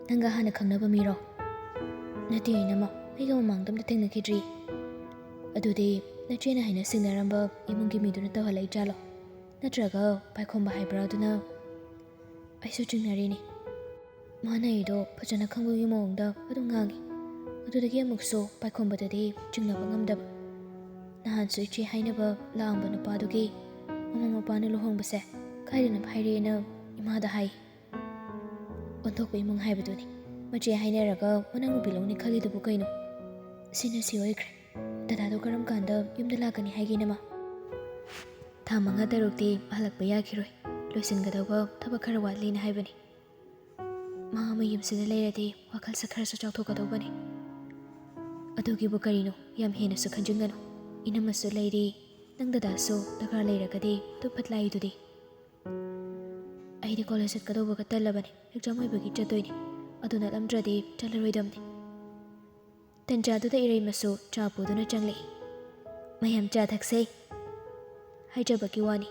Nangga hana khangnaba miro. Nati inama aiga mamangda amta thengnakhidri. Adudi nachena haina singnaramba imungi miduna tawhalai jalo. Natraga paikhomba haibra aduna aisu chingnarini. Mana ido phajana khangbugi mawngda adu ngangi. Adudagi amukso paikhombadadi chingnaba ngamdaba. Nahansu ichi hainaba laangba nupadugi mama mapana luhongbase kaidana bhairena imada hai. Ontokpa imung haibaduni. Machi haineraga manang nupi longni khalidabu kaino. Sina si oikre. Dadado karam kanda yumda lakani haiginama. Tha manga tarukti halakpa yakhiroi. Loisingadauba thaba khara watlina haibani. Ma ama yumsida leiradi wakhal sakharasu chawthokadobani. Adugibu karino yam henasu khanjingano. Inamasu leiri nang dadasu dakar leiragadi tu patlaidudi. Aidi college atkadoba katalabani. Exam oibagi chatoini. Aduna lamdradi chalaroidamni. Tanjaduda iraimasu chapuduna changli. Mayam cha thaksei. Haijabaki wani.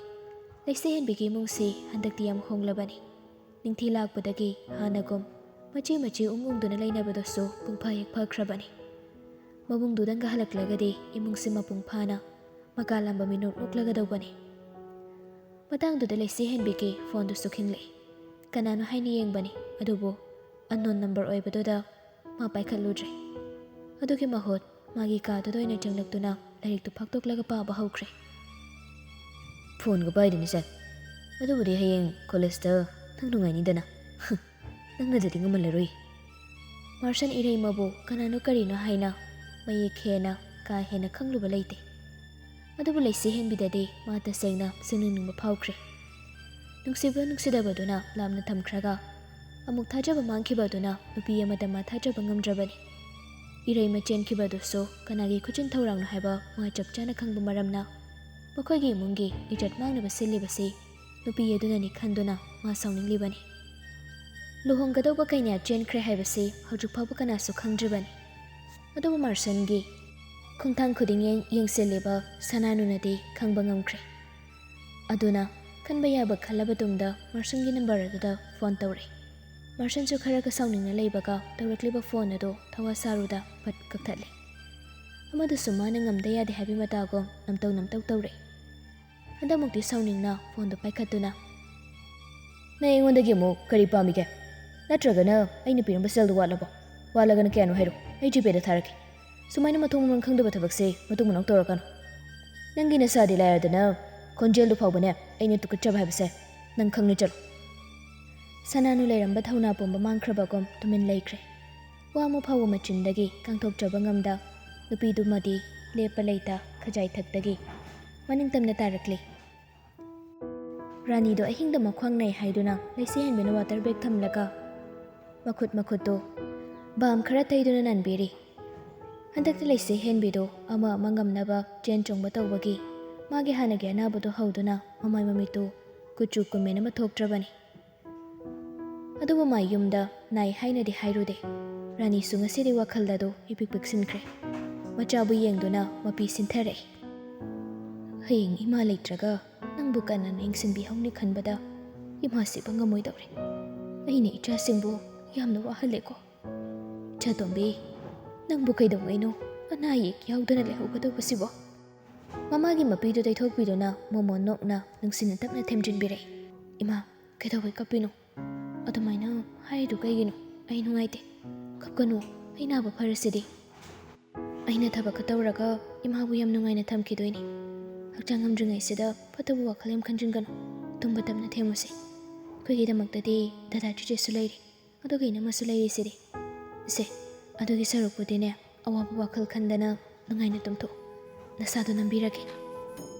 Leise henbigi mungsi handakti yam honglabani. Ningthi lakpadagi hanagum machi ungungduna lainabadosu pungphayak phakrabani. Mabungdudanga halaklagadi imungsi mapungphana makalamba minut nuklagadobani. Matangduda leise henbigi phone dusu khingli. Kanano haini yengbani adubu unknown number oibadoda ma paikhaludre. Adugi mahot magi kaduda oina changlaktuna lariktu phaktoklaga paaba hawkre. Phone ga paidini sir. Adubudi hayeng college da nang nungainidana. Nangnadadi ngamalaroi. Marsan irei mabu kanano karino haina mayi khena ka hena khangluba leite. Adubu leise henbidadi ma tasengna sinunungba phawkre. Nungsidabaduna lamna thamkhraga amuk thajaba mangkhibaduna nupi amada ma thajaba ngamdrabani. Irei ma chenkhibadusу kanagi khuchin thawrangna haiba ma chapchana khangba maramna makhoi imungi ijat mangnaba sillibasi nupi yadunani khanduna ma saunninglibani. Luhonggadoba kaina chenkhre haibasi hojik phaba kanasu khangdribani. Adubu marsangi khongthang khuding yengseliba sananunadi khangba ngamkhre. Aduna khanba yaba khalaba tungda marsangi number aduda phone tawre. Marsansu khara ka sauningna leibaga tawrakliba phone ado thawa saruda pat kakthale. Amadu sumana ngamda yade habi matago namtaw tawre. Handamukti sauningna phone do paikhatuna. Na engondagi mo kari pamige. Natragana aina piramba sel do walabo. Walagana kano hero. Ai GP da tharaki. Sumaina mathung mang khangdaba thabakse matung manok torakano. Nangi na sadi layardana konjel do phawbane aina tukachaba habse nang khangna chalo. Sananu leiramba thauna pomba mangkhrabagom tumin leikre. Wamu phawu machindagi kangthokchaba ngamda nupidumadi lepa leita khajai thakdagi maningtamna tarakli. Rani do ahingda makhwang nai haiduna leise henbena water bag thamlaga makhut do bam khara taiduna nanbiri. Handakta leise henbido ama mangamnaba chen chongba tawbagi magi hanagi anabado hauduna mamai mamitu kuchu kumena mathoktrabani. Adubu ma yumda nai hainadi hairude. Rani su ngasidi wakhaldado ipikpik sinkre. Machabu yengduna mapi sinthare. Hayeng ima leitraga nangbu kanan engsinbi hongni khanbada ima siba ngamoidawre. Aine icha singbu yamna wahaleko. Chatombi nangbu kaidawgaino anayek yaudana lehaugadawbasibo. Mamagi mapidu daithokpiduna momo nokna nungsina takna themjinbire. Ima kaidawgai kapino. Adumaina haidu kaigino ai nungaite. Kapkanu ai naba pharasidi. Aina thabak tawraga imabu yam nungaina thamkidoini. Hakchang ngamdringaisida phatabu wakhal yam khanjingano. Tumba tamna themusi. Koigidamaktadi dada chujesu leiri. Adugaina masu leiri sidi. Se adugi sarukpudine awabu wakhal khandana nungaina tumtho. Nasadu nambirage.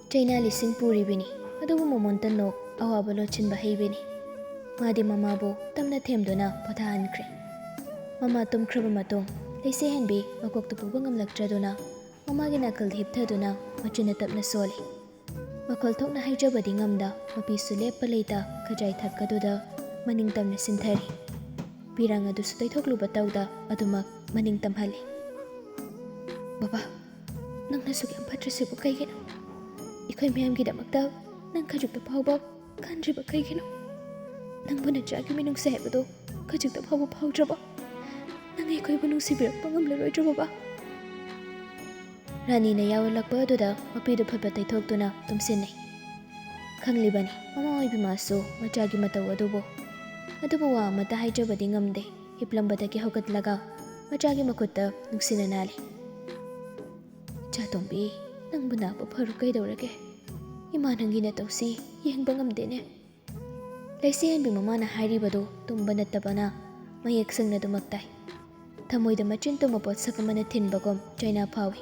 Chaina lising puri bini. Adubu momontanno awabu lochinba heibini. Madi mamabu tamna themduna pothankre. Mama tumkhraba matung leise henbi makokta puba ngamlaktraduna mamagi nakal hipthaduna machina tapna soli. Makol thokna haijabadi ngamda mapisu lepa leita khajai thakkaduda maningtamna sinthari. Pirang adu su daithokluba tawda adumak maningtamhali. Baba, nang nasuk yam phatrasibu kaigino. Ikhoi miyamgidamakta nang khajukta phawba khandriba kaigino. Nang buna jagi minung sa hebado ꯈꯖꯤꯛꯇ ꯐꯥꯎꯕ ꯐꯥꯎꯗ꯭ꯔꯕ? ꯅꯪ ꯑꯩꯈꯣꯏꯕꯨ ꯅꯨꯡꯁꯤꯕꯤꯔꯛꯄ ꯉꯝꯂꯔꯣꯏꯗ꯭ꯔꯕ? ꯔꯥꯅꯤꯅ ꯌꯥꯎꯔꯛꯄ ꯑꯗꯨꯗ ꯃꯄꯤꯗꯨ ꯐꯠꯄ ꯇꯩꯊꯣꯛꯇꯨꯅ ꯇꯨꯝꯁꯤꯟꯅꯩ꯫ ꯈꯪꯂꯤꯕꯅꯤ ꯃꯃꯥ ꯑꯣꯏꯕꯤꯃꯥꯁꯨ ꯃꯆꯥꯒꯤ ꯃꯇꯧ ꯑꯗꯨꯕꯨ ꯋꯥ ꯑꯃꯠꯇ ꯍꯥꯏꯖꯕꯗꯤ ꯉꯝꯗꯦ꯫ ꯍꯤꯞꯂꯝꯕꯗꯒꯤ ꯍꯧꯒꯠꯂꯒ ꯃꯆꯥꯒꯤ ꯃꯈꯨꯠꯇ ꯅꯨꯡꯁꯤꯅ ꯅꯥꯜꯂꯤ꯫ ꯏꯆꯥꯇꯣꯝꯕꯤ, ꯅꯪꯕꯨ ꯅꯥꯕ ꯐꯔꯨ ꯀꯩꯗꯧꯔꯒꯦ? ꯏꯃꯥ ꯅꯪꯒꯤ ꯅꯇꯧꯁꯤ ꯌꯦꯡꯕ ꯉꯝꯗꯦꯅꯦ꯫ ꯂꯩꯁꯦꯍꯟꯕꯤ ꯃꯃꯥꯅ ꯍꯥꯏꯔꯤꯕꯗꯨ ꯇꯨꯝꯕ ꯅꯠꯇꯕꯅ ꯃꯌꯦꯛ ꯁꯦꯡꯅ ꯑꯗꯨꯃꯛ ꯇꯥꯏ꯫ ꯊꯃꯣꯏꯗ ꯃꯆꯤꯟ ꯇꯨꯝꯕ ꯄꯣꯠꯁꯛ ꯑꯃꯅ ꯊꯤꯟꯕꯒꯨꯝ ꯆꯩꯅꯥ ꯐꯥꯎꯏ꯫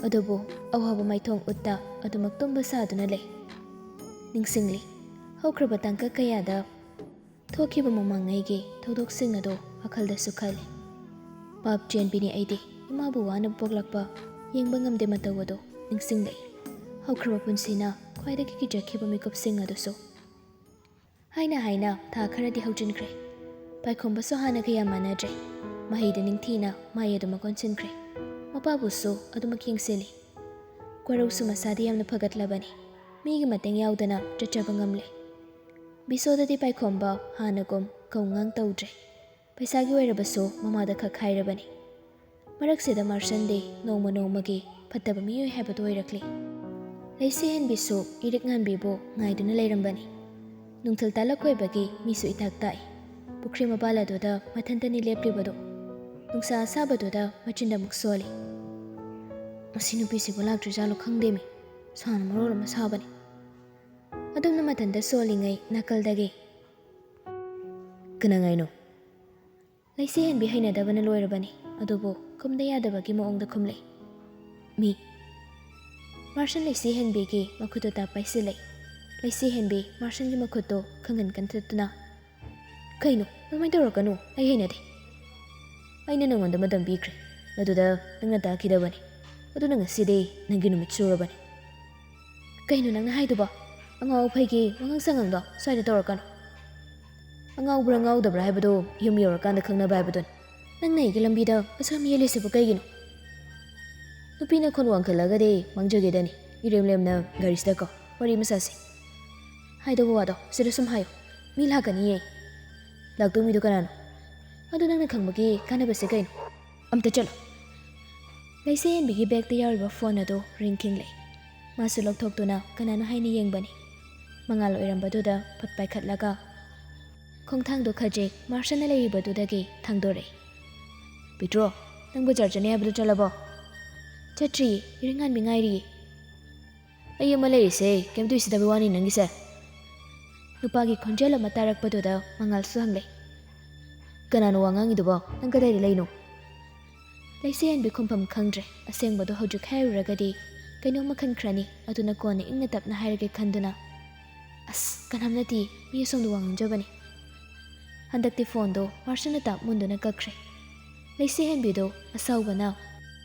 ꯑꯗꯨꯕꯨ ꯑꯋꯥꯕ ꯃꯥꯏꯊꯣꯡ ꯎꯠꯇ ꯑꯗꯨꯃꯛ ꯇꯨꯝꯕ ꯁꯥꯗꯨꯅ ꯂꯩ꯫ ꯅꯤꯡꯁꯤꯡꯂꯤ ꯍꯧꯈ꯭ꯔꯕ ꯇꯥꯡꯀꯛ ꯀꯌꯥꯗ ꯊꯣꯛꯈꯤꯕ ꯃꯃꯥꯡꯉꯩꯒꯤ ꯊꯧꯗꯣꯛꯁꯤꯡ ꯑꯗꯨ ꯋꯥꯈꯜꯗꯁꯨ ꯈꯜꯂꯤ꯫ ꯄꯥꯞ ꯆꯦꯟꯕꯤꯅꯤ ꯑꯩꯗꯤ ꯏꯃꯥꯕꯨ ꯋꯥꯅ ꯄꯣꯛꯂꯛꯄ ꯌꯦꯡꯕ ꯉꯝꯗꯦ ꯃꯇꯧ ꯑꯗꯨ ꯅꯤꯡꯁꯤꯡꯂꯛꯏ꯫ ꯍꯧꯈ꯭ꯔꯕ ꯄꯨꯟꯁꯤꯅ ꯈ꯭ꯋꯥꯏꯗꯒꯤ ꯀꯤꯖꯈꯤꯕ ꯃꯤꯀꯨꯞꯁꯤꯡ ꯑꯗꯨꯁꯨ꯫ ꯍꯥꯏꯅ ꯊꯥ ꯈꯔꯗꯤ ꯍꯧꯖꯤꯟꯈ꯭ꯔꯦ꯫ ꯄꯥꯏꯈꯣꯝꯕꯁꯨ ꯍꯥꯟꯅꯒ ꯌꯥꯝ ꯃꯥꯟꯅꯗ꯭ꯔꯦ꯫ ꯃꯍꯩꯗ ꯅꯤꯡꯊꯤꯅ ꯃꯥꯏ ꯑꯗꯨꯃꯛ ꯑꯣꯟꯁꯤꯟꯈ꯭ꯔꯦ꯫ ꯃꯄꯥꯕꯨꯁꯨ ꯑꯗꯨꯃꯛ ꯌꯦꯡꯁꯤꯜꯂꯤ꯫ ꯀꯣꯔꯧꯁꯨ ꯃꯁꯥꯗꯤ ꯌꯥꯝꯅ ꯐꯒꯠꯂꯕꯅꯤ꯫ ꯃꯤꯒꯤ ꯃꯇꯦꯡ ꯌꯥꯎꯗꯅ ꯆꯠꯆꯕ ꯉꯝꯂꯦ꯫ ꯕꯤꯁꯣꯗꯗꯤ ꯄꯥꯏꯈꯣꯝꯕ ꯍꯥꯟꯅꯒꯨꯝ ꯀꯧꯉꯥꯡ ꯇꯧꯗ꯭ꯔꯦ꯫ ꯄꯩꯁꯥꯒꯤ ꯑꯣꯏꯔꯕꯁꯨ ꯃꯃꯥꯗ ꯈꯛ ꯍꯥꯏꯔꯕꯅꯤ꯫ ꯃꯔꯛꯁꯤꯗ ꯃꯥꯔꯁꯟꯗꯤ ꯅꯣꯡꯃ ꯅꯣꯡꯃꯒꯤ ꯐꯠꯇꯕ ꯃꯤꯑꯣꯏ ꯍꯥꯏꯕꯗꯨ ꯑꯣꯏꯔꯛꯂꯤ꯫ ꯂꯩꯁꯦꯍꯟꯕꯤꯁꯨ ꯏꯔꯤꯛ ꯉꯥꯟꯕꯤꯕꯨ ꯉꯥꯏꯗꯨꯅ ꯂꯩꯔꯝꯕꯅꯤ꯫ ꯅꯨꯡꯊꯤꯜ ꯇꯥꯂꯛ ꯑꯣꯏꯕꯒꯤ ꯃꯤꯁꯨ ꯏꯇꯥꯛ ꯇꯥꯛꯏ꯫ ꯄꯨꯈ꯭ꯔꯤ ꯃꯄꯥꯜ ꯑꯗꯨꯗ ꯃꯊꯟꯇꯅꯤ ꯂꯦꯞꯂꯤꯕꯗꯨ꯫ ꯅꯨꯡꯁꯥ ꯑꯁꯥꯕꯗꯨꯗ ꯃꯆꯤꯟꯗ ꯑꯃꯨꯛ ꯁꯣꯜꯂꯤ꯫ ꯃꯁꯤ ꯅꯨꯄꯤꯁꯤꯕꯨ ꯂꯥꯛꯇ꯭ꯔꯤꯖꯥꯠꯂꯣ ꯈꯪꯗꯦꯃꯤ, ꯁꯥꯅ ꯃꯔꯣꯜ ꯑꯃ ꯁꯥꯕꯅꯤ꯫ ꯑꯗꯨꯝꯅ ꯃꯊꯟꯇ ꯁꯣꯜꯂꯤꯉꯩ ꯅꯥꯀꯜꯗꯒꯤ ꯀꯅꯥꯉꯥꯏꯅꯣ? ꯂꯩꯁꯦꯍꯟꯕꯤ ꯍꯩꯅꯗꯕꯅ ꯂꯣꯏꯔꯕꯅꯤ꯫ ꯑꯗꯨꯕꯨ ꯈꯨꯝꯗ ꯌꯥꯗꯕꯒꯤ ꯃꯑꯣꯡꯗ ꯈꯨꯝꯂꯛꯏ꯫ ꯃꯤ꯫ ꯃꯥꯔꯁꯟ ꯂꯩꯁꯦꯍꯟꯕꯤꯒꯤ ꯃꯈꯨꯠꯇꯨ ꯇꯥꯞ ꯄꯥꯏꯁꯤꯜꯂꯛꯏ꯫ ꯂꯩꯁꯦꯍꯟꯕꯤ ꯃꯥꯔꯁꯟꯒꯤ ꯃꯈꯨꯠꯇꯨ ꯈꯪꯒꯟ ꯀꯟꯊꯠꯇꯨꯅ ꯀꯩꯅꯣ ꯑꯗꯨꯃꯥꯏꯅ ꯇꯧꯔꯛꯀꯅꯨ, ꯑꯩ ꯍꯩꯅꯗꯦ꯫ ꯑꯩꯅ ꯅꯪꯉꯣꯟꯗ ꯃꯇꯝ ꯄꯤꯈ꯭ꯔꯦ, ꯃꯗꯨꯗ ꯅꯪꯅ ꯇꯥꯈꯤꯗꯕꯅꯤ꯫ ꯑꯗꯨꯅ ꯉꯁꯤꯗꯤ ꯅꯪꯒꯤ ꯅꯨꯃꯤꯠ ꯁꯨꯔꯕꯅꯤ꯫ ꯀꯩꯅꯣ ꯅꯪꯅ ꯍꯥꯏꯗꯨꯕꯣ? ꯑꯉꯥꯎ ꯑꯐꯩꯒꯤ ꯋꯥꯉꯥꯡ ꯁꯉꯥꯡꯗꯣ ꯁ꯭ꯋꯥꯏꯗ ꯇꯧꯔꯛꯀꯅꯨ꯫ ꯑꯉꯥꯎꯕ꯭ꯔꯥ ꯉꯥꯎꯗꯕ꯭ꯔꯥ ꯍꯥꯏꯕꯗꯨ ꯌꯨꯝ ꯌꯧꯔꯀꯥꯟꯗ ꯈꯪꯅꯕ ꯍꯥꯏꯕꯗꯨꯅꯤ꯫ ꯅꯪꯅ ꯑꯩꯒꯤ ꯂꯝꯕꯤꯗ ꯑꯁꯨꯝ ꯌꯦꯜꯂꯤꯁꯤꯕꯨ ꯀꯩꯒꯤꯅꯣ? ꯅꯨꯄꯤꯅ ꯈꯣꯟ ꯋꯥꯡꯈꯠꯂꯒꯗꯤ ꯃꯥꯡꯖꯒꯦꯗꯅꯤ꯫ ꯏꯔꯦꯝ ꯂꯦꯝꯅ ꯒꯥꯔꯤꯁꯤꯗ ꯀꯣ ꯋꯥꯔꯤ ꯃꯁꯥꯁꯤ꯫ ꯍꯥꯏꯗꯧꯕ ꯋꯥꯗꯣ ꯁꯤꯗ ꯁꯨꯝ ꯍꯥꯏꯌꯨ꯫ ꯃꯤ ꯂꯥꯛꯀꯅꯤꯌꯦ꯫ ꯂꯥꯛꯇꯧ ꯃꯤꯗꯨ ꯀꯅꯥꯅꯣ? ꯑꯗꯨ ꯅꯪꯅ ꯈꯪꯕꯒꯤ ꯀꯥꯟꯅꯕꯁꯦ ꯀꯩꯅꯣ? ꯑꯝꯇ ꯆꯠꯂꯣ꯫ ꯂꯩꯁꯦꯍꯟꯕꯤꯒꯤ ꯕꯦꯒꯇ ꯌꯥꯎꯔꯤꯕ ꯐꯣꯟ ꯑꯗꯨ ꯔꯤꯡ ꯈꯤꯡꯂꯛꯏ꯫ ꯃꯥꯁꯨ ꯂꯧꯊꯣꯛꯇꯨꯅ ꯀꯅꯥꯅꯣ ꯍꯥꯏꯅ ꯌꯦꯡꯕꯅꯤ꯫ ꯃꯉꯥꯜ ꯑꯣꯏꯔꯝꯕꯗꯨꯗ ꯐꯠ ꯄꯥꯏꯈꯠꯂꯒ ꯈꯣꯡꯊꯥꯡꯗꯣ ꯈꯖꯤꯛ ꯃꯥꯔꯁꯟꯅ ꯂꯩꯔꯤꯕꯗꯨꯗꯒꯤ ꯊꯥꯡꯗꯣꯔꯛꯏ꯫ ꯄꯤꯇ꯭ꯔꯣ, ꯅꯪ ꯕꯖꯥꯔ ꯆꯠꯅꯤ ꯍꯥꯏꯕꯗꯨ ꯆꯠꯂꯕꯣ? ꯆꯠꯇ꯭ꯔꯤꯌꯦ, ꯏꯔꯤꯛ ꯉꯥꯟꯕꯤ ꯉꯥꯏꯔꯤꯌꯦ꯫ ꯑꯩ ꯑꯃ ꯂꯩꯔꯤꯁꯦ ꯀꯩꯝꯇ ꯎꯁꯤꯗꯕ ꯋꯥꯅꯤ ꯅꯪꯒꯤꯁꯦ꯫ ꯅꯨꯄꯥꯒꯤ ꯈꯣꯟꯖꯦꯜ ꯑꯃ ꯇꯥꯔꯛꯄꯗꯨꯗ ꯃꯉꯥꯜꯁꯨ ꯍꯪꯂꯛꯏ꯫ ꯀꯅꯥꯅꯣ ꯋꯥ ꯉꯥꯡꯉꯤꯗꯨꯕꯣ? ꯅꯪ ꯀꯗꯥꯏꯗ ꯂꯩꯅꯣ? ꯂꯩꯁꯦꯍꯟꯕꯤ ꯈꯨꯝꯐꯝ ꯈꯪꯗ꯭ꯔꯦ꯫ ꯑꯁꯦꯡꯕꯗꯣ ꯍꯧꯖꯤꯛ ꯍꯥꯏꯔꯨꯔꯒꯗꯤ ꯀꯩꯅꯣꯝꯃ ꯈꯟꯈ꯭ꯔꯅꯤ꯫ ꯑꯗꯨꯅ ꯀꯣꯟꯅ ꯏꯪꯅ ꯇꯞꯅ ꯍꯥꯏꯔꯒꯦ ꯈꯟꯗꯨꯅ ꯑꯁ ꯀꯅꯥꯝ ꯅꯠꯇꯦ, ꯃꯤ ꯑꯁꯣꯝꯗ ꯋꯥ ꯉꯥꯡꯖꯕꯅꯤ꯫ ꯍꯟꯗꯛꯇꯤ ꯐꯣꯟꯗꯣ ꯃꯥꯔꯁꯟꯅ ꯇꯥꯞ ꯃꯨꯟꯗꯨꯅ ꯀꯛꯈ꯭ꯔꯦ꯫ ꯂꯩꯁꯦꯍꯟꯕꯤꯗꯣ ꯑꯁꯥꯎꯕꯅ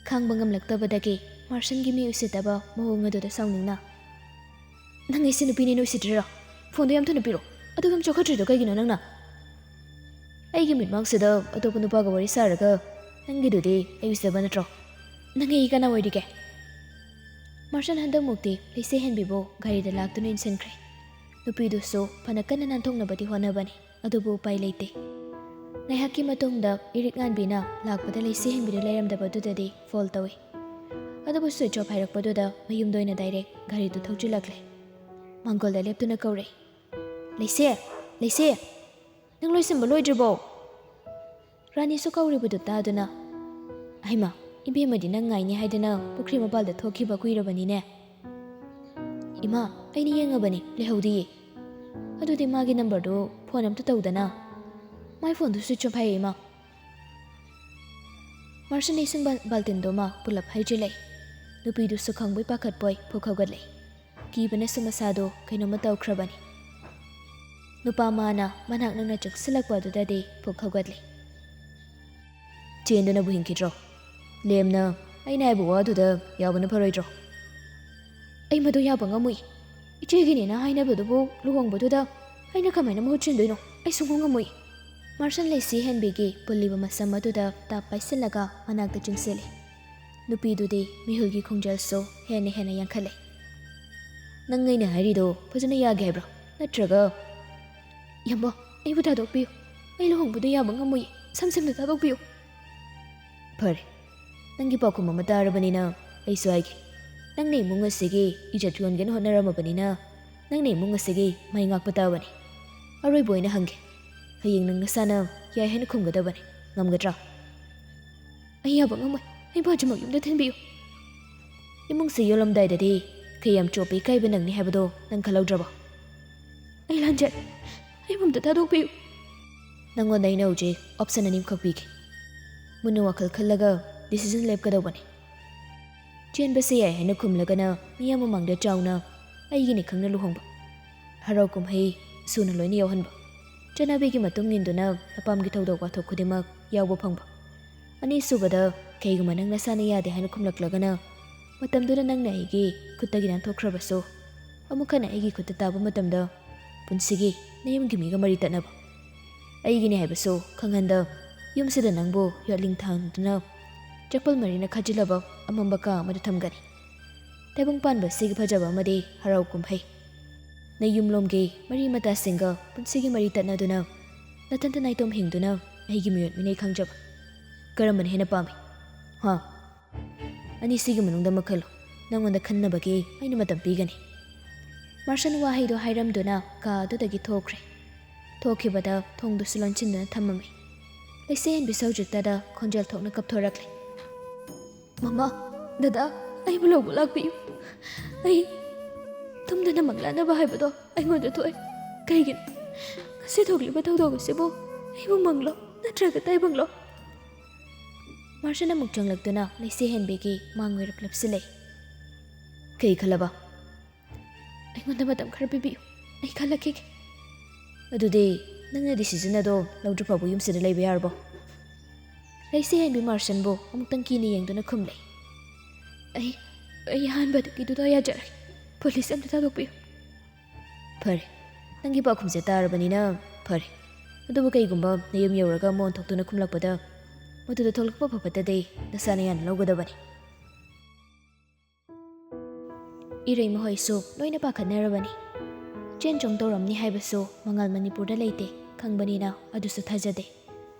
ꯈꯥꯡꯕ ꯉꯝꯂꯛꯇꯕꯗꯒꯤ ꯃꯥꯔꯁꯟꯒꯤ ꯃꯤ ꯎꯁꯤꯠꯇꯕ ꯃꯑꯣꯡ ꯑꯗꯨꯗ ꯁꯥꯎꯅꯤꯡꯅ ꯅꯪ ꯑꯩꯁꯦ ꯅꯨꯄꯤꯅꯦꯅ ꯎꯁꯤꯠꯇ꯭ꯔꯤꯔꯣ? ꯐꯣꯟꯗꯣ ꯌꯥꯝ ꯊꯨꯅ ꯄꯤꯔꯣ꯫ ꯑꯗꯨꯒ ꯌꯥꯝ ꯆꯥꯎꯈꯠꯇ꯭ꯔꯤꯗꯣ ꯀꯩꯒꯤꯅꯣ ꯅꯪꯅ? ꯑꯩꯒꯤ ꯃꯤꯠꯃꯥꯡꯁꯤꯗ ꯑꯇꯣꯞꯄ ꯅꯨꯄꯥꯒ ꯋꯥꯔꯤ ꯁꯥꯔꯒ ꯅꯪꯒꯤꯗꯨꯗꯤ ꯑꯩ ꯎꯁꯤꯠꯇꯕ ꯅꯠꯇ꯭ꯔꯣ? ꯅꯪ ꯑꯩ ꯀꯅꯥ ꯑꯣꯏꯔꯤꯒꯦ? ꯃꯥꯔꯁꯟ ꯍꯟꯗꯛꯃꯨꯛꯇꯤ ꯂꯩꯁꯦꯍꯟꯕꯤꯕꯨ ꯒꯥꯔꯤꯗ ꯂꯥꯛꯇꯨꯅ ꯏꯟꯁꯤꯟꯈ꯭ꯔꯦ꯫ ꯅꯨꯄꯤꯗꯨꯁꯨ ꯐꯅ ꯀꯟꯅ ꯅꯥꯟꯊꯣꯛꯅꯕꯗꯤ ꯍꯣꯠꯅꯕꯅꯤ꯫ ꯑꯗꯨꯕꯨ ꯎꯄꯥꯏ ꯂꯩꯇꯦ꯫ ꯉꯥꯏꯍꯥꯛꯀꯤ ꯃꯇꯨꯡꯗ ꯏꯔꯤꯛ ꯉꯥꯟꯕꯤꯅ ꯂꯥꯛꯄꯗ ꯂꯩꯁꯦꯍꯟꯕꯤꯗꯨ ꯂꯩꯔꯝꯗꯕꯗꯨꯗꯗꯤ ꯐꯣꯜ ꯇꯧꯏ꯫ ꯑꯗꯨꯕꯨ ꯁ꯭ꯋꯤꯆ ꯑꯣꯐ ꯍꯥꯏꯔꯛꯄꯗꯨꯗ ꯃꯌꯨꯝꯗ ꯑꯣꯏꯅ ꯗꯥꯏꯔꯦꯛ ꯒꯥꯔꯤꯗꯨ ꯊꯧꯖꯤꯜꯂꯛꯂꯦ꯫ ꯃꯥꯡꯒꯣꯜꯗ ꯂꯦꯞꯇꯨꯅ ꯀꯧꯔꯛꯏ꯫ ꯂꯩꯁꯦ, ꯅꯪ ꯂꯣꯏꯁꯤꯟꯕ ꯂꯣꯏꯗ꯭ꯔꯤꯕꯣ? ꯔꯥꯅꯤꯁꯨ ꯀꯧꯔꯤꯕꯗꯨ ꯇꯥꯗꯨꯅ ꯍꯩꯃꯥ, ꯏꯕꯦꯝꯃꯗꯤ ꯅꯪ ꯉꯥꯏꯅꯤ ꯍꯥꯏꯗꯅ ꯄꯨꯈ꯭ꯔꯤ ꯃꯄꯥꯜꯗ ꯊꯣꯛꯈꯤꯕ ꯀꯨꯏꯔꯕꯅꯤꯅꯦ꯫ ꯏꯃꯥ, ꯑꯩꯅ ꯌꯦꯡꯉꯕꯅꯤ, ꯂꯩꯍꯧꯗꯤꯌꯦ꯫ ꯑꯗꯨꯗꯤ ꯃꯥꯒꯤ ꯅꯝꯕꯔꯗꯨ ꯐꯣꯟ ꯑꯝꯇ ꯇꯧꯗꯅ ꯃꯥꯏ ꯐꯣꯟꯗꯨ ꯁ꯭ꯋꯤꯆ ꯑꯣꯐ ꯍꯥꯏꯌꯦ ꯏꯃꯥ꯫ ꯃꯥꯔꯁꯟ ꯏꯁꯤꯡ ꯕꯥꯜꯇꯤꯟꯗꯨꯃ ꯄꯨꯂꯞ ꯍꯩꯖꯤꯜꯂꯛꯏ꯫ ꯅꯨꯄꯤꯗꯨꯁꯨ ꯈꯪꯕꯣꯏ ꯄꯥꯈꯠꯄꯣꯏ ꯐꯨꯛ ꯍꯧꯒꯠꯂꯛꯏ꯫ ꯀꯤꯕꯅꯁꯨ ꯃꯁꯥꯗꯣ ꯀꯩꯅꯣꯝꯃ ꯇꯧꯈ꯭ꯔꯕꯅꯤ꯫ ꯅꯨꯄꯥ ꯃꯥꯅ ꯃꯅꯥꯛ ꯅꯛꯅ ꯆꯪꯁꯤꯜꯂꯛꯄ ꯑꯗꯨꯗꯗꯤ ꯐꯨꯛ ꯍꯧꯒꯠꯂꯤ꯫ ꯆꯦꯟꯗꯨꯅꯕꯨ ꯍꯤꯡꯈꯤꯗ꯭ꯔꯣ? ꯂꯦꯝꯅ ꯑꯩꯅ ꯍꯥꯏꯕ ꯋꯥꯗꯨꯗ ꯌꯥꯎꯕꯅ ꯐꯔꯣꯏꯗ꯭ꯔꯣ? ꯑꯩ ꯃꯗꯨ ꯌꯥꯕ ꯉꯝꯃꯨꯏ꯫ ꯏꯆꯦꯒꯤꯅꯦꯅ ꯍꯥꯏꯅꯕꯗꯨꯕꯨ ꯂꯨꯍꯣꯡꯕꯗꯨꯗ ꯑꯩꯅ ꯀꯃꯥꯏꯅ ꯃꯍꯨꯠ ꯁꯤꯟꯗꯣꯏꯅꯣ? ꯑꯩ ꯁꯨꯡꯉꯝ ꯉꯝꯃꯨꯏ꯫ ꯃꯥꯔꯁꯟ ꯂꯩꯁꯦꯍꯟꯕꯤꯒꯤ ꯄꯨꯜꯂꯤꯕ ꯃꯁꯝ ꯑꯗꯨꯗ ꯇꯥꯞ ꯄꯥꯏꯁꯤꯜꯂꯒ ꯃꯅꯥꯛꯇ ꯆꯤꯡꯁꯤꯜꯂꯤ꯫ ꯅꯨꯄꯤꯗꯨꯗꯤ ꯃꯤꯍꯨꯜꯒꯤ ꯈꯣꯡꯖꯦꯜꯁꯨ ꯍꯦꯟꯅ ꯌꯥꯡꯈꯠꯂꯛꯏ꯫ ꯅꯪ ꯑꯩꯅ ꯍꯥꯏꯔꯤꯗꯣ ꯐꯖꯅ ꯌꯥꯒꯦ ꯍꯥꯏꯕ꯭ꯔꯣ? ꯅꯠꯇ꯭ꯔꯒ ꯌꯥꯝꯕꯣ, ꯑꯩꯕꯨ ꯊꯥꯗꯣꯛꯄꯤꯌꯨ꯫ ꯑꯩ ꯂꯨꯍꯣꯡꯕꯗꯣ ꯌꯥꯕ ꯉꯝꯃꯣꯏ ꯁꯝꯁꯝꯅ ꯊꯥꯗꯣꯛꯄꯤꯌꯨ ꯐꯔꯦ ꯅꯪꯒꯤ ꯄꯥꯎꯈꯨꯝ ꯑꯃ ꯇꯥꯔꯕꯅꯤꯅ ꯑꯩꯁꯨ ꯍꯥꯏꯒꯦ ꯅꯪꯅ ꯏꯃꯨꯡ ꯑꯁꯤꯒꯤ ꯏꯖꯠ ꯌꯣꯟꯒꯦꯅ ꯍꯣꯠꯅꯔꯝꯃꯕꯅꯤꯅ ꯅꯪꯅ ꯏꯃꯨꯡ ꯑꯁꯤꯒꯤ ꯃꯩ ꯉꯥꯛꯄ ꯇꯥꯕꯅꯤ ꯑꯔꯣꯏꯕ ꯑꯣꯏꯅ ꯍꯪꯒꯦ ꯍꯌꯦꯡ ꯅꯪ ꯅꯁꯥꯅ ꯌꯥꯏ ꯍꯥꯏꯅ ꯈꯨꯝꯒꯗꯕꯅꯤ ꯉꯝꯒꯗ꯭ꯔꯥ ꯑꯩ ꯌꯥꯕ ꯉꯝꯃꯣꯏ ꯑꯩ ꯕꯥꯖꯨꯃꯛ ꯌꯨꯝꯗ ꯊꯤꯟꯕꯤꯌꯨ ꯏꯃꯨꯡꯁꯤ ꯌꯣꯜꯂꯝꯗꯥꯏꯗꯗꯤ ꯀꯌꯥꯝ ꯆꯣꯞꯄ ꯏꯀꯥꯏꯕ ꯅꯪꯅꯤ ꯍꯥꯏꯕꯗꯣ ꯅꯪ ꯈꯜꯍꯧꯗ꯭ꯔꯕꯣ ꯑꯩ ꯂꯥꯟꯖꯔꯦ ꯑꯩꯕꯨ ꯑꯝꯇ ꯊꯥꯗꯣꯛꯄꯤꯌꯨ ꯅꯪꯉꯣꯟꯗ ꯑꯩꯅ ꯍꯧꯖꯤꯛ ꯑꯣꯞꯁꯟ ꯑꯅꯤꯈꯛ ꯄꯤꯒꯦ ꯃꯨꯟꯅ ꯋꯥꯈꯜ ꯈꯜꯂꯒ ꯗꯤꯁꯤꯖꯟ ꯂꯦꯞꯀꯗꯧꯕꯅꯤ ꯆꯦꯟꯕꯁꯦ ꯌꯥꯏ ꯍꯥꯏꯅ ꯈꯨꯝꯂꯒꯅ ꯃꯤꯌꯥꯝ ꯃꯃꯥꯡꯗ ꯆꯥꯎꯅ ꯑꯩꯒꯤꯅꯤ ꯈꯪꯅ ꯂꯨꯍꯣꯡꯕ ꯍꯔꯥꯎ ꯀꯨꯝꯍꯩ ꯁꯨꯅ ꯂꯣꯏꯅ ꯌꯥꯎꯍꯟꯕ ꯆꯠꯅꯕꯤꯒꯤ ꯃꯇꯨꯡ ꯏꯟꯗꯨꯅ ꯅꯄꯥꯝꯒꯤ ꯊꯧꯗꯣꯛ ꯋꯥꯊꯣꯛ ꯈꯨꯗꯤꯡꯃꯛ ꯌꯥꯎꯕ ꯐꯪꯕ ꯑꯅꯤꯁꯨꯕꯗ ꯀꯩꯒꯨꯝꯕ ꯅꯪ ꯅꯁꯥꯅ ꯌꯥꯗꯦ ꯍꯥꯏꯅ ꯈꯨꯝꯂꯛꯂꯒꯅ ꯃꯇꯝꯗꯨꯗ ꯅꯪꯅ ꯑꯩꯒꯤ ꯈꯨꯠꯇꯒꯤ ꯅꯥꯟꯊꯣꯛꯈ꯭ꯔꯕꯁꯨ ꯑꯃꯨꯛ ꯍꯟꯅ ꯑꯩꯒꯤ ꯈꯨꯠꯇ ꯇꯥꯕ ꯃꯇꯝꯗ ꯄꯨꯟꯁꯤꯒꯤ ꯅꯌꯨꯝꯒꯤ ꯃꯤꯒ ꯃꯔꯤ ꯇꯠꯅꯕ ꯑꯩꯒꯤꯅꯤ ꯍꯥꯏꯕꯁꯨ ꯈꯪꯍꯟꯗ ꯌꯨꯝꯁꯤꯗ ꯅꯪꯕꯨ ꯌꯣꯠꯂꯤꯡ ꯊꯥꯡꯗꯨꯅ ꯆꯄꯜ ꯃꯔꯤꯅ ꯈꯥꯖꯤꯜꯂꯕ ꯑꯃꯝꯕ ꯀꯥ ꯑꯃꯗ ꯊꯝꯒꯅꯤ ꯇꯥꯏꯕꯪ ꯄꯥꯟꯕ ꯁꯤꯒꯤ ꯐꯖꯕ ꯑꯃꯗꯤ ꯍꯔꯥꯎ ꯀꯨꯝꯍꯩ ꯅꯌꯨꯝꯂꯣꯝꯒꯤ ꯃꯔꯤ ꯃꯇꯥꯁꯤꯡꯒ ꯄꯨꯟꯁꯤꯒꯤ ꯃꯔꯤ ꯇꯠꯅꯗꯨꯅ ꯅꯊꯟꯇ ꯅꯥꯏꯇꯣꯝ ꯍꯤꯡꯗꯨꯅ ꯑꯩꯒꯤ ꯃꯤꯑꯣꯠ ꯃꯤꯅꯩ ꯈꯪꯖꯕ ꯀꯔꯝꯕꯅ ꯍꯦꯟꯅ ꯄꯥꯝꯃꯤ ꯍꯥ ꯑꯅꯤꯁꯤꯒꯤ ꯃꯅꯨꯡꯗ ꯑꯃ ꯈꯜꯂꯨ ꯅꯪꯉꯣꯟꯗ ꯈꯟꯅꯕꯒꯤ ꯑꯩꯅ ꯃꯇꯝ ꯄꯤꯒꯅꯤ ꯃꯥꯔꯁꯟ ꯋꯥꯍꯩꯗꯣ ꯍꯥꯏꯔꯝꯗꯨꯅ ꯀꯥ ꯑꯗꯨꯗꯒꯤ ꯊꯣꯛꯈ꯭ꯔꯦ ꯊꯣꯛꯈꯤꯕꯗ ꯊꯣꯡꯗꯨꯁꯨ ꯂꯣꯟꯁꯤꯟꯗꯨꯅ ꯊꯝꯃꯝꯃꯤ ꯂꯩꯁꯦꯟꯕꯤꯁꯨ ꯍꯧꯖꯤꯛꯇꯗ ꯈꯣꯟꯖꯦꯜ ꯊꯣꯛꯅ ꯀꯞꯊꯣꯔꯛꯂꯦ ꯃꯃꯥ ꯗꯗꯥ ꯑꯩꯕꯨ ꯂꯧꯕ ꯂꯥꯛꯄꯤꯌꯨ ꯑꯩ ꯇꯨꯝꯗꯅ ꯃꯪꯂꯥꯟꯅꯕ ꯍꯥꯏꯕꯗꯣ ꯑꯩꯉꯣꯟꯗ ꯊꯣꯛꯑꯦ ꯀꯩꯒꯤꯅꯣ ꯉꯁꯤ ꯊꯣꯛꯂꯤꯕ ꯊꯧꯗꯣꯛ ꯑꯁꯤꯕꯨ ꯑꯩꯕꯨ ꯃꯪꯂꯣ ꯅꯠꯇ꯭ꯔꯒ ꯇꯥꯏꯕꯪꯂꯣ ꯃꯥꯔꯁꯟ ꯑꯃꯨꯛ ꯆꯪꯂꯛꯇꯨꯅ ꯂꯩꯁꯦꯍꯦꯟꯕꯤꯒꯤ ꯃꯥꯡ ꯑꯣꯏꯔꯞ ꯂꯦꯞꯁꯤꯜꯂꯦ ꯀꯩ ꯈꯜꯂꯕ ꯑꯩꯉꯣꯟꯗ ꯃꯇꯝ ꯈꯔ ꯄꯤꯕꯤꯌꯨ ꯑꯩ ꯈꯜꯂꯛꯈꯤꯒꯦ ꯑꯗꯨꯗꯤ ꯅꯪꯅ ꯗꯤꯁꯤꯖꯟ ꯑꯗꯣ ꯂꯧꯗ꯭ꯔꯤ ꯐꯥꯎꯕ ꯌꯨꯝꯁꯤꯗ ꯂꯩꯕ ꯌꯥꯔꯕꯣ ꯂꯩꯁꯦꯍꯦꯟꯕꯤ ꯃꯥꯔꯁꯟꯕꯨ ꯑꯃꯨꯛꯇꯪ ꯀꯤꯅ ꯌꯦꯡꯗꯨꯅ ꯈꯨꯝꯂꯦ ꯑꯩ ꯑꯍꯥꯟꯕꯗꯒꯤꯗꯨꯗ ꯌꯥꯖꯔꯦ ꯄꯨꯂꯤꯁ ꯑꯝꯇ ꯊꯥꯗꯣꯛꯄꯤꯌꯨ ꯐꯔꯦ ꯅꯪꯒꯤ ꯄꯥꯎꯈꯨꯝꯁꯦ ꯇꯥꯔꯕꯅꯤꯅ ꯐꯔꯦ ꯑꯗꯨꯕꯨ ꯀꯩꯒꯨꯝꯕ ꯅꯌꯨꯝ ꯌꯧꯔꯒ ꯃꯣꯟ ꯊꯣꯛꯇꯨꯅ ꯈꯨꯝꯂꯛꯄꯗ ꯃꯗꯨꯗ ꯊꯣꯛꯂꯛꯄ ꯐꯕꯇꯗꯤ ꯅꯁꯥꯅ ꯌꯥꯅ ꯂꯧꯒꯗꯕꯅꯤ ꯏꯔꯩ ꯃꯈꯣꯏꯁꯨ ꯂꯣꯏꯅ ꯄꯥꯈꯠꯅꯔꯕꯅꯤ ꯆꯦꯟ ꯆꯣꯡ ꯇꯧꯔꯝꯅꯤ ꯍꯥꯏꯕꯁꯨ ꯃꯉꯥꯜ ꯃꯅꯤꯄꯨꯔꯗ ꯂꯩꯇꯦ ꯈꯪꯕꯅꯤꯅ ꯑꯗꯨꯁꯨ ꯊꯥꯖꯗꯦ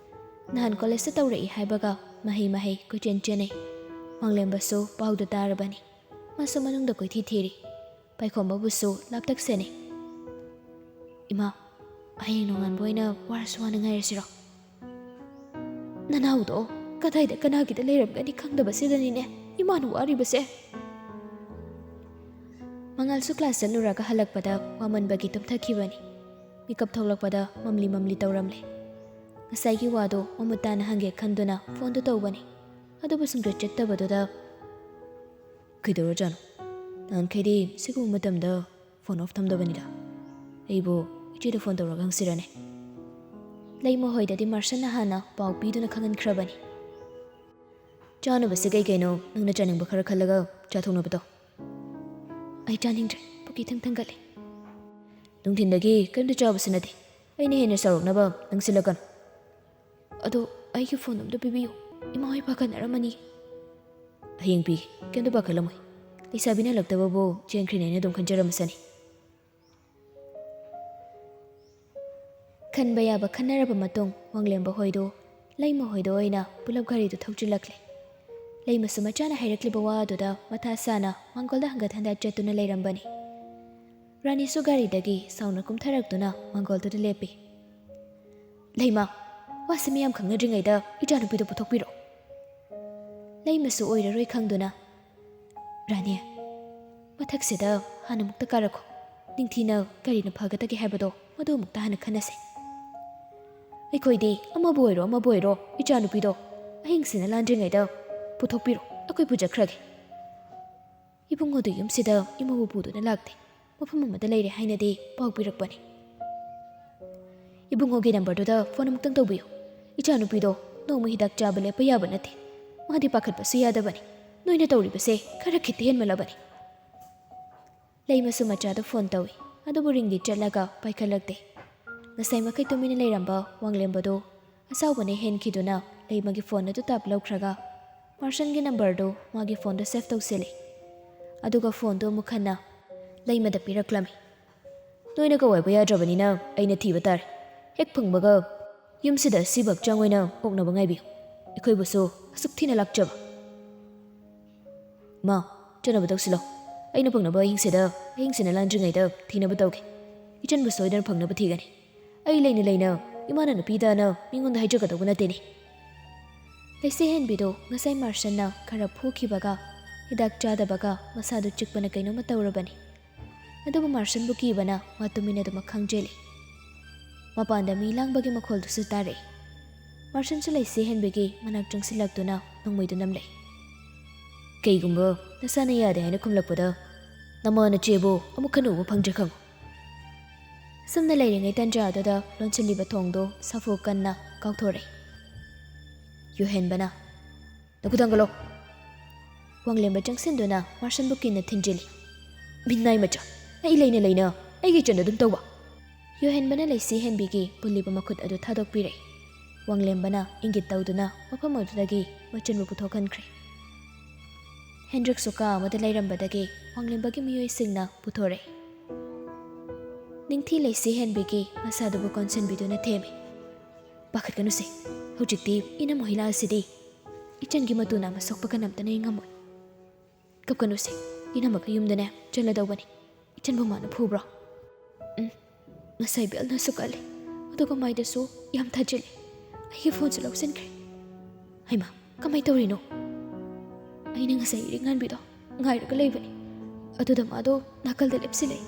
ꯅꯍꯥꯟ ꯀꯣꯂꯦꯖꯇ ꯇꯧꯔꯛꯏ ꯍꯥꯏꯕꯒ ꯃꯍꯩ ꯀꯣꯏꯆꯦꯟ ꯆꯦꯟꯅꯩ ꯃꯪꯂꯦꯝꯕꯁꯨ ꯄꯥꯎꯗꯨ ꯇꯥꯔꯕꯅꯤ ꯃꯥꯁꯨ ꯃꯅꯨꯡꯗ ꯀꯣꯏꯊꯤ ꯊꯤꯔꯤ ꯄꯥꯏꯈꯣꯝꯕꯕꯨꯁꯨ ꯂꯥꯞꯇꯛ ꯁꯦꯟꯅꯩ ꯏꯃꯥ ꯍꯌꯦꯡ ꯅꯣꯡꯉꯥꯟꯕ ꯑꯣꯏꯅ ꯋꯥꯔꯁꯨ ꯋꯥꯅ ꯉꯥꯏꯔꯁꯤꯔꯣ ꯅꯅꯥꯎꯗꯣ ꯀꯗꯥꯏꯗ ꯀꯅꯥꯒꯤꯗ ꯂꯩꯔꯝꯒꯅꯤ ꯈꯪꯗꯕꯁꯤꯗꯅꯤꯅꯦ ꯏꯃꯥꯅ ꯋꯥꯔꯤꯕꯁꯦ ꯃꯉꯥꯜꯁꯨ ꯀ꯭ꯂꯥꯁ ꯆꯠꯂꯨꯔꯒ ꯍꯜꯂꯛꯄꯗ ꯋꯥꯃꯟꯕꯒꯤ ꯇꯨꯝꯊꯈꯤꯕꯅꯤ ꯃꯤꯀꯞ ꯊꯣꯛꯂꯛꯄꯗ ꯃꯝꯂꯤ ꯇꯧꯔꯝꯂꯦ ꯉꯁꯥꯏꯒꯤ ꯋꯥꯗꯣ ꯃꯃꯨꯠ ꯇꯥꯅ ꯍꯪꯒꯦ ꯈꯟꯗꯨꯅ ꯐꯣꯟꯗꯨ ꯇꯧꯕꯅꯤ ꯑꯗꯨꯕꯨ ꯁꯨꯡꯆꯠ ꯆꯠꯇꯕꯗꯨꯗ ꯀꯩꯗꯧꯔꯖꯥꯠꯅꯣ ꯅꯍꯥꯟꯈꯩꯗꯤ ꯁꯤꯒꯨꯝꯕ ꯃꯇꯝꯗ ꯐꯣꯟ ꯑꯣꯐ ꯊꯝꯗꯕꯅꯤꯗ ꯑꯩꯕꯨ ꯏꯆꯦꯗ ꯐꯣꯟ ꯇꯧꯔꯒ ꯍꯪꯁꯤꯔꯅꯦ ꯂꯩꯃꯍꯣꯏꯗꯗꯤ ꯃꯥꯔꯁꯟꯅ ꯍꯥꯟꯅ ꯄꯥꯎ ꯄꯤꯗꯨꯅ ꯈꯪꯍꯟꯈ꯭ꯔꯕꯅꯤ ꯆꯥꯅꯕꯁꯦ ꯀꯩꯅꯣ ꯅꯪꯅ ꯆꯥꯅꯤꯡꯕ ꯈꯔ ꯈꯜꯂꯒ ꯆꯥꯊꯣꯛꯅꯕꯗꯣ ꯑꯩ ꯆꯥꯅꯤꯡꯗ꯭ꯔꯦ ꯄꯨꯛ ꯏꯊꯪ ꯊꯪꯒꯠꯂꯦ ꯅꯨꯡꯊꯤꯟꯗꯒꯤ ꯀꯔꯤꯝꯇ ꯆꯥꯕꯁꯨ ꯅꯠꯇꯦ ꯑꯩꯅ ꯍꯦꯟꯅ ꯆꯥꯎꯔꯛꯅꯕ ꯅꯪꯁꯤꯜꯂꯛꯀꯅꯨ ꯑꯗꯣ ꯑꯩꯒꯤ ꯐꯣꯟ ꯑꯝꯇ ꯄꯤꯕꯤꯌꯨ ꯏꯃꯥ ꯍꯣꯏ ꯄꯥꯈꯠꯅꯔꯝꯃꯅꯤ ꯍꯌꯦꯡ ꯄꯤꯒꯦ ꯀꯩꯝꯇ ꯄꯥꯈꯠꯂꯝꯃꯣꯏ ꯂꯩꯁꯥꯕꯤꯅ ꯍꯜꯂꯛꯇꯕꯕꯨ ꯆꯦꯟꯈ꯭ꯔꯤꯅꯦꯅ ꯑꯗꯨꯝ ꯈꯟꯖꯔꯝꯃꯁꯅꯤ ꯈꯟꯕ ꯌꯥꯕ ꯈꯟꯅꯔꯕ ꯃꯇꯨꯡ ꯋꯥꯡꯂꯦꯝꯕ ꯍꯣꯏꯗꯣ ꯂꯩꯃ ꯍꯣꯏꯗꯣ ꯑꯣꯏꯅ ꯄꯨꯂꯞ ꯒꯥꯔꯤꯗꯨ ꯊꯧꯖꯤꯜꯂꯛꯂꯦ ꯂꯩꯃꯁꯨ ꯃꯆꯥꯅ ꯍꯥꯏꯔꯛꯂꯤꯕ ꯋꯥ ꯑꯗꯨꯗ ꯃꯊꯥ ꯁꯥꯅ ꯃꯥꯡꯒꯣꯜꯗ ꯍꯟꯒꯠ ꯍꯟꯗꯥ ꯆꯠꯇꯨꯅ ꯂꯩꯔꯝꯕꯅꯤ ꯔꯥꯅꯤꯁꯨ ꯒꯥꯔꯤꯗꯒꯤ ꯁꯥꯎꯅ ꯀꯨꯝꯊꯔꯛꯇꯨꯅ ꯃꯥꯡꯒꯣꯜꯗꯨꯗ ꯂꯦꯞꯄꯤ ꯂꯩꯃ ꯋꯥꯁꯤ ꯃꯌꯥꯝ ꯈꯪꯅꯗ꯭ꯔꯤꯉꯩꯗ ꯏꯆꯥꯅꯨꯄꯤꯗꯣ ꯄꯨꯊꯣꯛꯄꯤꯔꯣ ꯂꯩꯃꯁꯨ ꯑꯣꯏꯔꯔꯣꯏ ꯈꯪꯗꯨꯅ ꯔꯥꯅꯤ ꯃꯊꯛꯁꯤꯗ ꯍꯥꯟꯅ ꯃꯨꯛꯇ ꯀꯥꯔꯛꯈꯣ ꯅꯤꯡꯊꯤꯅ ꯀꯔꯤꯅ ꯐꯒꯗꯒꯦ ꯍꯥꯏꯕꯗꯣ ꯃꯗꯨ ꯑꯃꯨꯛꯇ ꯍꯥꯟꯅ ꯈꯟꯅꯁꯦ ꯑꯩꯈꯣꯏꯗꯤ ꯑꯃꯕꯨ ꯑꯣꯏꯔꯣ ꯏꯆꯥꯅꯨꯄꯤꯗꯣ ꯑꯍꯤꯡꯁꯤꯅ ꯂꯥꯟꯗ꯭ꯔꯤꯉꯩꯗ ꯄꯨꯊꯣꯛꯄꯤꯔꯣ ꯑꯩꯈꯣꯏ ꯄꯨꯖꯈ꯭ꯔꯒꯦ ꯏꯕꯨꯡꯉꯣꯗꯨ ꯌꯨꯝꯁꯤꯗ ꯏꯃꯧꯕꯨ ꯄꯨꯗꯨꯅ ꯂꯥꯛꯇꯦ ꯃꯐꯝ ꯑꯃꯗ ꯂꯩꯔꯦ ꯍꯥꯏꯅꯗꯤ ꯄꯥꯎ ꯄꯤꯔꯛꯄꯅꯤ ꯏꯕꯨꯡꯉꯣꯒꯤ ꯅꯝꯕꯔꯗꯨꯗ ꯐꯣꯟ ꯑꯃꯨꯛꯇꯪ ꯇꯧꯕꯤꯌꯨ ꯏꯆꯥꯅꯨꯄꯤꯗꯣ ꯅꯣꯡꯃ ꯍꯤꯗꯥꯛ ꯆꯥꯕ ꯂꯦꯞꯄ ꯌꯥꯕ ꯅꯠꯇꯦ ꯃꯥꯗꯤ ꯄꯥꯈꯠꯄꯁꯨ ꯌꯥꯗꯕꯅꯤ ꯅꯣꯏꯅ ꯇꯧꯔꯤꯕꯁꯦ ꯈꯔ ꯈꯤꯇ ꯍꯦꯟꯃꯜꯂꯕꯅꯤ ꯂꯩꯃꯁꯨ ꯃꯆꯥꯗ ꯐꯣꯟ ꯇꯧꯏ ꯑꯗꯨꯕꯨ ꯔꯤꯡꯗꯤ ꯆꯠꯂꯒ ꯄꯥꯏꯈꯠꯂꯛꯇꯦ ꯉꯁꯥꯏ ꯃꯈꯩ ꯇꯨꯃꯤꯟꯅ ꯂꯩꯔꯝꯕ ꯋꯥꯡꯂꯦꯝꯕꯗꯣ ꯑꯁꯥꯎꯕꯅ ꯍꯦꯟꯈꯤꯗꯨꯅ ꯂꯩꯃꯒꯤ ꯐꯣꯟ ꯑꯗꯨ ꯇꯥꯞ ꯂꯧꯈ꯭ꯔꯒ ꯃꯥꯔꯁꯟꯒꯤ ꯅꯝꯕꯔꯗꯨ ꯃꯥꯒꯤ ꯐꯣꯟꯗ ꯁꯦꯚ ꯇꯧꯁꯤꯜꯂꯤ ꯑꯗꯨꯒ ꯐꯣꯟꯗꯨ ꯑꯃꯨꯛ ꯍꯟꯅ ꯂꯩꯃꯗ ꯄꯤꯔꯛꯂꯝꯃꯤ ꯅꯣꯏꯅ ꯀꯋꯥꯏꯕ ꯌꯥꯗ꯭ꯔꯕꯅꯤꯅ ꯑꯩꯅ ꯊꯤꯕ ꯇꯥꯔꯦ ꯍꯦꯛ ꯐꯪꯕꯒ ꯌꯨꯝꯁꯤꯗ ꯑꯁꯤꯕꯛ ꯆꯥꯡ ꯑꯣꯏꯅ ꯑꯣꯛꯅꯕ ꯉꯥꯏꯕꯤꯌꯨ ꯑꯩꯈꯣꯏꯕꯨꯁꯨ ꯑꯁꯨꯛ ꯊꯤꯅ ꯂꯥꯛꯆꯕ ꯃꯥ ꯆꯠꯅꯕ ꯇꯧꯁꯤꯜꯂꯣ ꯑꯩꯅ ꯐꯪꯅꯕ ꯑꯍꯤꯡꯁꯤꯅ ꯂꯥꯟꯗ꯭ꯔꯤꯉꯩꯗ ꯊꯤꯅꯕ ꯇꯧꯒꯦ ꯏꯆꯟꯕꯨ ꯁꯣꯏꯗꯅ ꯐꯪꯅꯕ ꯊꯤꯒꯅꯤ ꯑꯩ ꯂꯩꯅ ꯏꯃꯥꯅ ꯅꯨꯄꯤꯗꯅ ꯃꯤꯉꯣꯟꯗ ꯍꯥꯏꯖꯒꯗꯧꯕ ꯅꯠꯇꯦꯅꯦ ꯂꯩꯁꯦꯍꯦꯟꯕꯤꯗꯣ ꯉꯁꯥꯏ ꯃꯥꯔꯁꯟꯅ ꯈꯔ ꯐꯨꯈꯤꯕꯒ ꯍꯤꯗꯥꯛ ꯆꯥꯗꯕꯒ ꯃꯁꯥꯗꯨ ꯆꯤꯛꯄꯅ ꯀꯩꯅꯣꯝꯃ ꯇꯧꯔꯕꯅꯤ ꯑꯗꯨꯕꯨ ꯃꯥꯔꯁꯟꯕꯨ ꯀꯤꯕꯅ ꯃꯥ ꯇꯨꯃꯤꯟꯅꯗꯨꯃꯛ ꯈꯪꯖꯦꯜꯂꯤ ꯃꯄꯥꯟꯗ ꯃꯤ ꯂꯥꯡꯕꯒꯤ ꯃꯈꯣꯜꯗꯨꯁꯨ ꯇꯥꯔꯛꯏ ꯃꯥꯔꯁꯟꯁꯨ ꯂꯩꯁꯦꯍꯦꯟꯕꯤꯒꯤ ꯃꯅꯥꯛ ꯆꯪꯁꯤꯜꯂꯛꯇꯨꯅ ꯅꯣꯡꯃꯩꯗꯨ ꯅꯝꯂꯛꯏ ꯀꯩꯒꯨꯝꯕ ꯅꯁꯥꯅ ꯌꯥꯗꯦ ꯍꯥꯏꯅ ꯈꯨꯝꯂꯛꯄꯗ ꯅꯃꯥ ꯅꯆꯦꯕꯨ ꯑꯃꯨꯛ ꯍꯟꯅ ꯎꯕ ꯐꯪꯗ꯭ꯔꯦ ꯈꯪꯉꯨ ꯁꯨꯝꯅ ꯂꯩꯔꯤꯉꯩ ꯇꯟꯖꯥꯗꯨꯗ ꯂꯣꯟꯁꯤꯜꯂꯤꯕ ꯊꯣꯡꯗꯣ ꯁꯥꯐꯨ ꯀꯟꯅ ꯀꯥꯎꯊꯣꯔꯛꯏ ꯌꯨꯍꯦꯟꯕꯅ ꯅꯈꯨꯠ ꯊꯥꯡꯒꯠꯂꯣ ꯋꯥꯡꯂꯦꯝꯕ ꯆꯪꯁꯤꯟꯗꯨꯅ ꯃꯥꯔꯁꯟꯕꯨ ꯀꯤꯟꯅ ꯊꯤꯟꯖꯤꯜꯂꯤ ꯃꯤꯅꯥꯏ ꯃꯆꯥ ꯑꯩ ꯂꯩꯅ ꯑꯩꯒꯤ ꯏꯆꯟꯗ ꯑꯗꯨꯝ ꯇꯧꯕ ꯌꯨꯍꯦꯟꯕꯅ ꯂꯩꯁꯦꯍꯦꯟꯕꯤꯒꯤ ꯄꯨꯜꯂꯤꯕ ꯃꯈꯨꯠ ꯑꯗꯨ ꯊꯥꯗꯣꯛꯄꯤꯔꯛꯏ ꯋꯥꯡꯂꯦꯝꯕꯅ ꯏꯪꯒꯤꯠ ꯇꯧꯗꯨꯅ ꯃꯐꯝ ꯑꯗꯨꯗꯒꯤ ꯃꯆꯟꯕꯨ ꯄꯨꯊꯣꯛꯍꯟꯈ꯭ꯔꯦ ꯍꯦꯟꯗ꯭ꯔꯤꯛꯁꯨ ꯀꯥ ꯑꯃꯗ ꯂꯩꯔꯝꯕꯗꯒꯤ ꯋꯥꯡꯂꯦꯝꯕꯒꯤ ꯃꯤꯑꯣꯏꯁꯤꯡꯅ ꯄꯨꯊꯣꯔꯛꯏ ꯅꯤꯡꯊꯤ ꯂꯩꯁꯦꯍꯦꯟꯕꯤꯒꯤ ꯃꯁꯥꯗꯨꯕꯨ ꯀꯣꯟꯁꯤꯟꯕꯤꯗꯨꯅ ꯊꯦꯝꯃꯤ ꯄꯥꯈꯠꯀꯅꯨꯁꯦ ꯍꯧꯖꯤꯛꯇꯤ ꯏꯅꯝ ꯃꯍꯤꯂꯥ ꯑꯁꯤꯗꯤ ꯏꯆꯟꯒꯤ ꯃꯇꯨ ꯅꯥꯝꯃ ꯁꯣꯛꯄ ꯀꯅꯥꯝꯇꯅ ꯉꯝꯃꯣꯏ ꯀꯞꯀꯅꯨꯁꯦ ꯏꯅꯝꯃꯒ ꯌꯨꯝꯗꯅꯦ ꯆꯠꯂꯗꯧꯕꯅꯤ ꯏꯆꯟꯕꯨ ꯃꯥꯅ ꯐꯨꯕ꯭ꯔꯣ ꯉꯁꯥꯏ ꯕꯦꯜꯅꯁꯨ ꯀꯜꯂꯤ ꯑꯗꯨꯒ ꯃꯥꯏꯗꯁꯨ ꯌꯥꯝ ꯊꯥꯖꯤꯜꯂꯤ ꯑꯩꯒꯤ ꯐꯣꯟꯁꯨ ꯂꯧꯁꯤꯟꯈ꯭ꯔꯦ ꯍꯩꯃꯥ ꯀꯃꯥꯏꯅ ꯇꯧꯔꯤꯅꯣ ꯑꯩꯅ ꯉꯁꯥꯏ ꯏꯔꯤꯡꯉꯥꯟꯕꯤꯗꯣ ꯉꯥꯏꯔꯒ ꯂꯩꯕꯅꯤ ꯑꯗꯨꯗ ꯃꯥꯗꯣ ꯅꯥꯀꯜꯗ ꯂꯦꯞꯁꯤꯜꯂꯛꯏ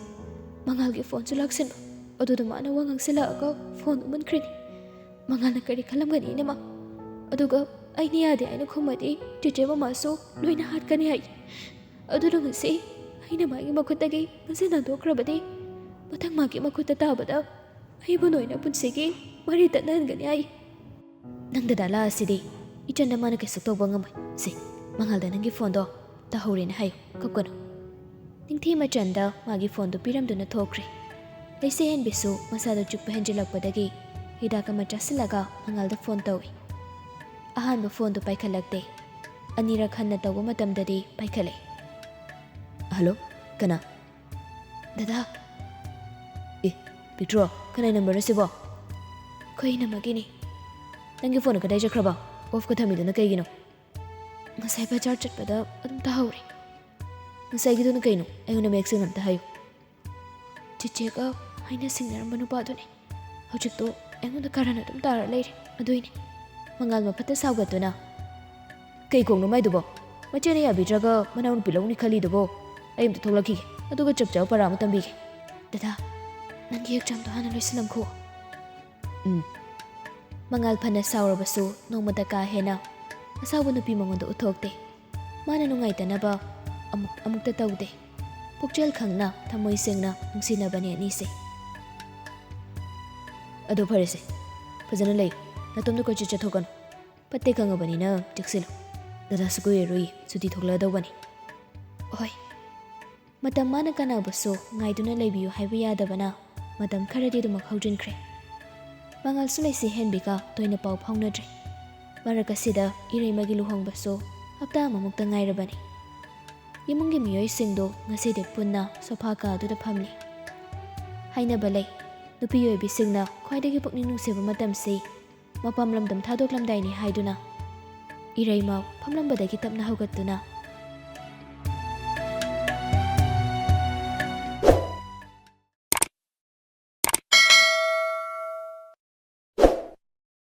ꯃꯉꯥꯜꯒꯤ ꯐꯣꯟꯁꯨ ꯂꯥꯛꯁꯤꯟꯕ ꯑꯗꯨꯗ ꯃꯥꯅ ꯋꯥ ꯉꯥꯡꯁꯤꯜꯂꯛꯑꯒ ꯐꯣꯟ ꯎꯃꯟꯈ꯭ꯔꯤꯅꯤ ꯃꯉꯥꯜꯅ ꯀꯔꯤ ꯈꯜꯂꯝꯒꯅꯤ ꯃꯥ ꯑꯗꯨꯒ ꯑꯩꯅ ꯌꯥꯗꯦ ꯍꯥꯏꯅ ꯈꯨꯝꯃꯗꯤ ꯆꯦꯆꯦ ꯃꯃꯥꯁꯨ ꯂꯣꯏꯅ ꯍꯥꯠꯀꯅꯤ ꯍꯥꯏ ꯑꯗꯨꯅ ꯉꯁꯤ ꯑꯩꯅ ꯃꯥꯒꯤ ꯃꯈꯨꯠꯇꯒꯤ ꯉꯁꯤ ꯅꯥꯟꯊꯣꯛꯈ꯭ꯔꯕꯗꯤ ꯃꯊꯪ ꯃꯥꯒꯤ ꯃꯈꯨꯠꯇ ꯇꯥꯕꯗ ꯑꯩꯕꯨ ꯅꯣꯏꯅ ꯄꯨꯟꯁꯤꯒꯤ ꯃꯔꯤ ꯇꯠꯅꯍꯟꯒꯅꯤ ꯍꯥꯏ ꯅꯪ ꯗꯗꯥ ꯂꯥꯛꯑꯁꯤꯗꯤ ꯏꯆꯟꯗ ꯃꯥꯅ ꯀꯩꯁꯨ ꯇꯧꯕ ꯉꯝꯃꯣꯏ ꯁꯤ ꯃꯉꯥꯜꯗ ꯅꯪꯒꯤ ꯐꯣꯟꯗꯣ ꯇꯥꯍꯧꯔꯦꯅ ꯍꯥꯏꯌꯨ ꯀꯞꯀꯅꯨ ꯅꯤꯡꯊꯤ ꯃꯆꯟꯗ ꯃꯥꯒꯤ ꯐꯣꯟꯗꯨ ꯄꯤꯔꯝꯗꯨꯅ ꯊꯣꯛꯈ꯭ꯔꯦ ꯂꯩꯁꯦꯍꯦꯟꯕꯤꯁꯨ ꯃꯁꯥꯗꯨ ꯆꯤꯛꯄ ꯍꯦꯟꯖꯤꯜꯂꯛꯄꯗꯒꯤ ꯍꯤꯗꯥꯛ ꯑꯃ ꯆꯥꯁꯤꯜꯂꯒ ꯃꯉꯥꯜꯗ ꯐꯣꯟ ꯇꯧꯏ ꯑꯍꯥꯟꯕ ꯐꯣꯟꯗꯨ ꯄꯥꯏꯈꯠꯂꯛꯇꯦ ꯑꯅꯤꯔꯛ ꯍꯟꯅ ꯇꯧꯕ ꯃꯇꯝꯗꯗꯤ ꯄꯥꯏꯈꯠꯂꯛꯏ ꯍꯜꯂꯣ ꯀꯅꯥ ꯗꯗꯥ ꯄꯤꯛꯇ꯭ꯔꯣ ꯀꯅꯥꯏ ꯅꯝꯕꯔꯅꯣ ꯁꯤꯕꯣ ꯑꯩꯈꯣꯏ ꯏꯅꯝꯃꯒꯤꯅꯤ ꯅꯪꯒꯤ ꯐꯣꯟ ꯀꯗꯥꯏ ꯆꯠꯈ꯭ꯔꯕ ꯑꯣꯐꯀ ꯊꯝꯃꯤꯗꯨꯅ ꯀꯩꯒꯤꯅꯣ ꯉꯁꯥꯏ ꯕꯖꯥꯔ ꯆꯠꯄꯗ ꯑꯗꯨꯝ ꯇꯥꯍꯧꯔꯦ ꯉꯁꯥꯏꯒꯤꯗꯨꯅ ꯀꯩꯅꯣ ꯑꯩꯉꯣꯟꯗ ꯃꯌꯦꯛ ꯁꯦꯡꯅ ꯑꯝꯇ ꯍꯥꯏꯌꯨ ꯆꯦꯆꯦꯒ ꯑꯩꯅ ꯁꯤꯡꯅꯔꯝꯕ ꯅꯨꯄꯥꯗꯨꯅꯤ ꯍꯧꯖꯤꯛꯇꯣ ꯑꯩꯉꯣꯟꯗ ꯀꯥꯔꯟ ꯑꯗꯨꯝ ꯇꯥꯔ ꯂꯩꯔꯦ ꯑꯗꯨꯏꯅꯤ ꯃꯉꯥꯜ ꯃꯐꯠꯇ ꯁꯥꯎꯒꯠꯇꯨꯅ ꯀꯩ ꯀꯣꯡꯅꯣ ꯃꯥꯏꯗꯨꯕꯣ ꯃꯆꯦꯅ ꯌꯥꯕꯤꯗ꯭ꯔꯒ ꯃꯅꯥꯎꯅꯨꯄꯤ ꯂꯧꯅꯤ ꯈꯜꯂꯤꯗꯨꯕꯣ ꯑꯩ ꯑꯝꯇ ꯊꯣꯛꯂꯛꯈꯤꯒꯦ ꯑꯗꯨꯒ ꯆꯞ ꯆꯥꯕ ꯄꯔꯥ ꯑꯃ ꯇꯝꯕꯤꯒꯦ ꯗꯗꯥ ꯅꯪꯒꯤ ꯑꯦꯛꯖꯥꯝꯗꯣ ꯍꯥꯟꯅ ꯂꯣꯏꯁꯤꯜꯂꯝꯈꯣ ꯃꯉꯥꯜ ꯐꯅ ꯁꯥꯎꯔꯕꯁꯨ ꯅꯣꯡꯃꯇ ꯀꯥ ꯍꯦꯟꯅ ꯑꯁꯥꯎꯕ ꯅꯨꯄꯤ ꯃꯉꯣꯟꯗ ꯎꯠꯊꯣꯛꯇꯦ ꯃꯥꯅ ꯅꯨꯡꯉꯥꯏꯇꯅꯕ ꯑꯃꯨꯛꯇ ꯇꯧꯗꯦ ꯄꯨꯛꯆꯦꯜ ꯈꯪꯅ ꯊꯃꯣꯏ ꯁꯦꯡꯅ ꯅꯨꯡꯁꯤꯅꯕꯅꯦ ꯑꯅꯤꯁꯦ ꯑꯗꯨ ꯐꯔꯦꯁꯦ ꯐꯖꯅ ꯂꯩ ꯅꯇꯣꯝꯗ ꯀꯣꯏꯆꯠ ꯆꯠꯊꯣꯛꯀꯅꯨ ꯐꯠꯇꯦ ꯈꯪꯉꯕꯅꯤꯅ ꯆꯦꯛꯁꯤꯜꯂꯨ ꯗꯗꯥꯁꯨ ꯀꯨꯏꯔꯔꯣꯏ ꯁꯨꯇꯤ ꯊꯣꯛꯂꯛꯑꯗꯧꯕꯅꯤ ꯍꯣꯏ ꯃꯇꯝ ꯃꯥꯅ ꯀꯅꯥꯕꯨꯁꯨ ꯉꯥꯏꯗꯨꯅ ꯂꯩꯕꯤꯌꯨ ꯍꯥꯏꯕ ꯌꯥꯗꯕꯅ ꯃꯇꯝ ꯈꯔꯗꯤ ꯑꯗꯨꯃꯛ ꯍꯧꯖꯤꯟꯈ꯭ꯔꯦ ꯃꯉꯥꯜꯁꯨ ꯂꯩꯁꯦꯍꯦꯟꯕꯤꯒ ꯇꯣꯏꯅ ꯄꯥꯎ ꯐꯥꯎꯅꯗ꯭ꯔꯦ ꯃꯔꯛ ꯑꯁꯤꯗ ꯏꯔꯩꯃꯒꯤ ꯂꯨꯍꯣꯡꯕꯁꯨ ꯍꯞꯇꯥ ꯑꯃꯃꯨꯛꯇ ꯉꯥꯏꯔꯕꯅꯤ ꯏꯃꯨꯡꯒꯤ ꯃꯤꯑꯣꯏꯁꯤꯡꯗꯣ ꯉꯁꯤꯗꯤ ꯄꯨꯟꯅ ꯁꯣꯐꯥ ꯀꯥꯗꯨꯗ ꯐꯝꯂꯤ ꯍꯥꯏꯅꯕ ꯂꯩ ꯅꯨꯄꯤ ꯑꯣꯏꯕꯤꯁꯤꯡꯅ ꯈ꯭ꯋꯥꯏꯗꯒꯤ ꯄꯨꯛꯅꯤꯡ ꯅꯨꯡꯁꯤꯕ ꯃꯇꯝꯁꯤ ꯃꯄꯥꯝ ꯂꯝꯗꯝ ꯊꯥꯗꯣꯛꯂꯝꯗꯥꯏꯅꯤ ꯍꯥꯏꯗꯨꯅ ꯏꯔꯩꯃ ꯐꯝꯂꯝꯕꯗꯒꯤ ꯇꯞꯅ ꯍꯧꯒꯠꯇꯨꯅ